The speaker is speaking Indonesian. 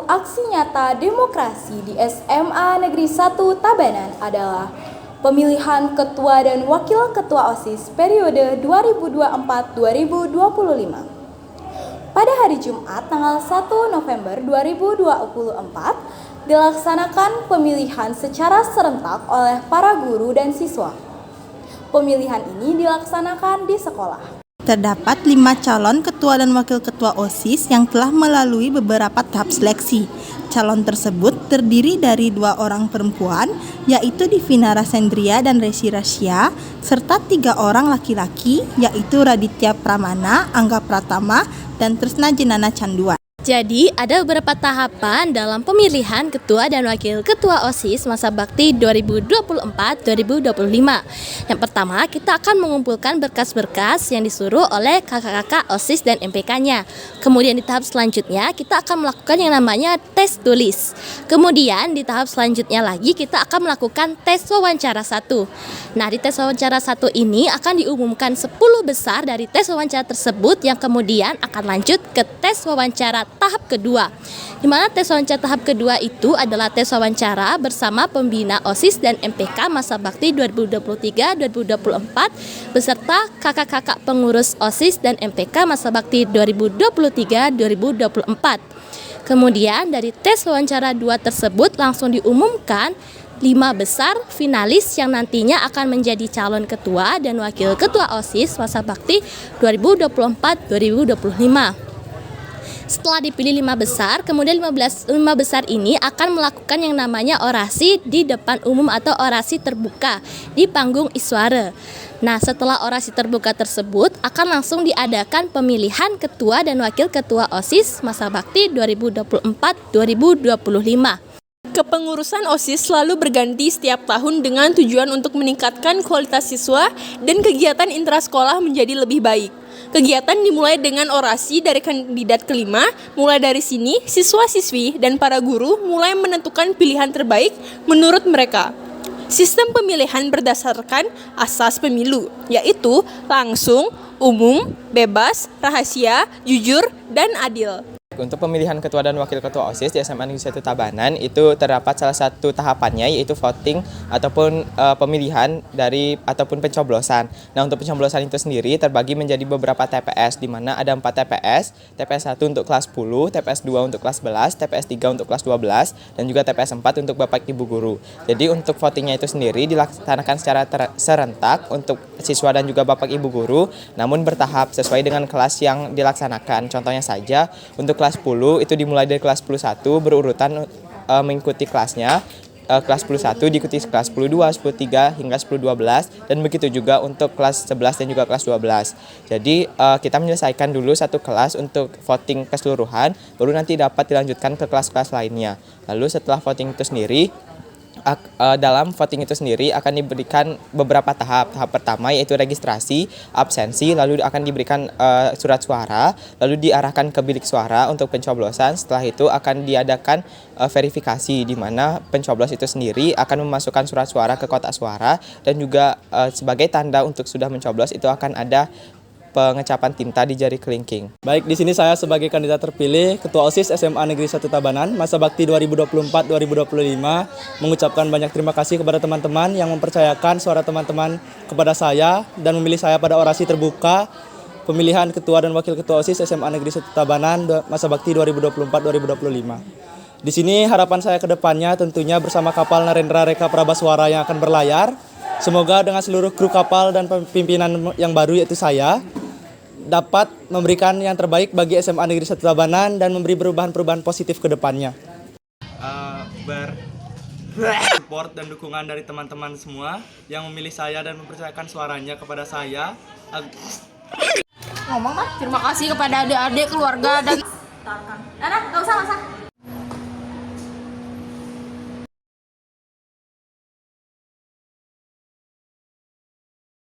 aksi nyata demokrasi di SMA Negeri 1 Tabanan adalah pemilihan ketua dan wakil ketua OSIS periode 2024-2025. Pada hari Jumat tanggal 1 November 2024 dilaksanakan pemilihan secara serentak oleh para guru dan siswa. Pemilihan ini dilaksanakan di sekolah. Terdapat 5 calon ketua dan wakil ketua OSIS yang telah melalui beberapa tahap seleksi. Calon tersebut terdiri dari 2 orang perempuan, yaitu Divina Rasendria dan Resi Rasya, serta 3 orang laki-laki, yaitu Raditya Pramana, Angga Pratama, dan Tresna Jenana Canduan. Jadi, ada beberapa tahapan dalam pemilihan ketua dan wakil ketua OSIS masa bakti 2024-2025. Yang pertama, kita akan mengumpulkan berkas-berkas yang disuruh oleh kakak-kakak OSIS dan MPK-nya. Kemudian di tahap selanjutnya, kita akan melakukan yang namanya tes tulis. Kemudian di tahap selanjutnya lagi, kita akan melakukan tes wawancara 1. Nah, di tes wawancara 1 ini akan diumumkan 10 besar dari tes wawancara tersebut yang kemudian akan lanjut ke tes wawancara tahap kedua, di mana tes wawancara tahap kedua itu adalah tes wawancara bersama pembina OSIS dan MPK masa bakti 2023-2024 beserta kakak-kakak pengurus OSIS dan MPK masa bakti 2023-2024. Kemudian dari tes wawancara 2 tersebut langsung diumumkan 5 besar finalis yang nantinya akan menjadi calon ketua dan wakil ketua OSIS masa bakti 2024-2025. Setelah dipilih 5 besar, kemudian 5 besar ini akan melakukan yang namanya orasi di depan umum atau orasi terbuka di panggung Iswara. Nah, setelah orasi terbuka tersebut akan langsung diadakan pemilihan ketua dan wakil ketua OSIS masa bakti 2024-2025. Kepengurusan OSIS selalu berganti setiap tahun dengan tujuan untuk meningkatkan kualitas siswa dan kegiatan intrasekolah menjadi lebih baik. Kegiatan dimulai dengan orasi dari kandidat kelima. Mulai dari sini, siswa-siswi dan para guru mulai menentukan pilihan terbaik menurut mereka. Sistem pemilihan berdasarkan asas pemilu, yaitu langsung, umum, bebas, rahasia, jujur, dan adil. Untuk pemilihan ketua dan wakil ketua OSIS di SMA Negeri 1 Tabanan itu terdapat salah satu tahapannya yaitu voting ataupun pemilihan dari ataupun pencoblosan. Nah, untuk pencoblosan itu sendiri terbagi menjadi beberapa TPS di mana ada 4 TPS, TPS 1 untuk kelas 10, TPS 2 untuk kelas 11, TPS 3 untuk kelas 12 dan juga TPS 4 untuk Bapak Ibu guru. Jadi untuk votingnya itu sendiri dilaksanakan secara serentak untuk siswa dan juga Bapak Ibu guru, namun bertahap sesuai dengan kelas yang dilaksanakan. Contohnya saja untuk kelas 10 itu dimulai dari kelas 11 berurutan mengikuti kelasnya. Kelas 11 diikuti kelas 10-2, 10-3 hingga 10-12 dan begitu juga untuk kelas 11 dan juga kelas 12. Jadi kita menyelesaikan dulu satu kelas untuk voting keseluruhan, baru nanti dapat dilanjutkan ke kelas-kelas lainnya. Lalu setelah voting itu sendiri, dalam voting itu sendiri akan diberikan beberapa tahap. Tahap pertama yaitu registrasi, absensi, lalu akan diberikan surat suara, lalu diarahkan ke bilik suara untuk pencoblosan. Setelah itu akan diadakan verifikasi di mana pencoblos itu sendiri akan memasukkan surat suara ke kotak suara dan juga sebagai tanda untuk sudah mencoblos itu akan ada pengecapan tinta di jari kelingking. Baik, di sini saya sebagai kandidat terpilih Ketua OSIS SMA Negeri 1 Tabanan masa bakti 2024-2025 mengucapkan banyak terima kasih kepada teman-teman yang mempercayakan suara teman-teman kepada saya dan memilih saya pada orasi terbuka pemilihan Ketua dan Wakil Ketua OSIS SMA Negeri 1 Tabanan masa bakti 2024-2025. Di sini harapan saya ke depannya tentunya bersama kapal Narendra Reka Prabaswara yang akan berlayar. Semoga dengan seluruh kru kapal dan pimpinan yang baru yaitu saya dapat memberikan yang terbaik bagi SMA Negeri 1 Tabanan dan memberi perubahan-perubahan positif ke depannya. Support dan dukungan dari teman-teman semua yang memilih saya dan mempercayakan suaranya kepada saya. Ngomong mah, terima kasih kepada adik-adik, keluarga, dan... Nggak usah.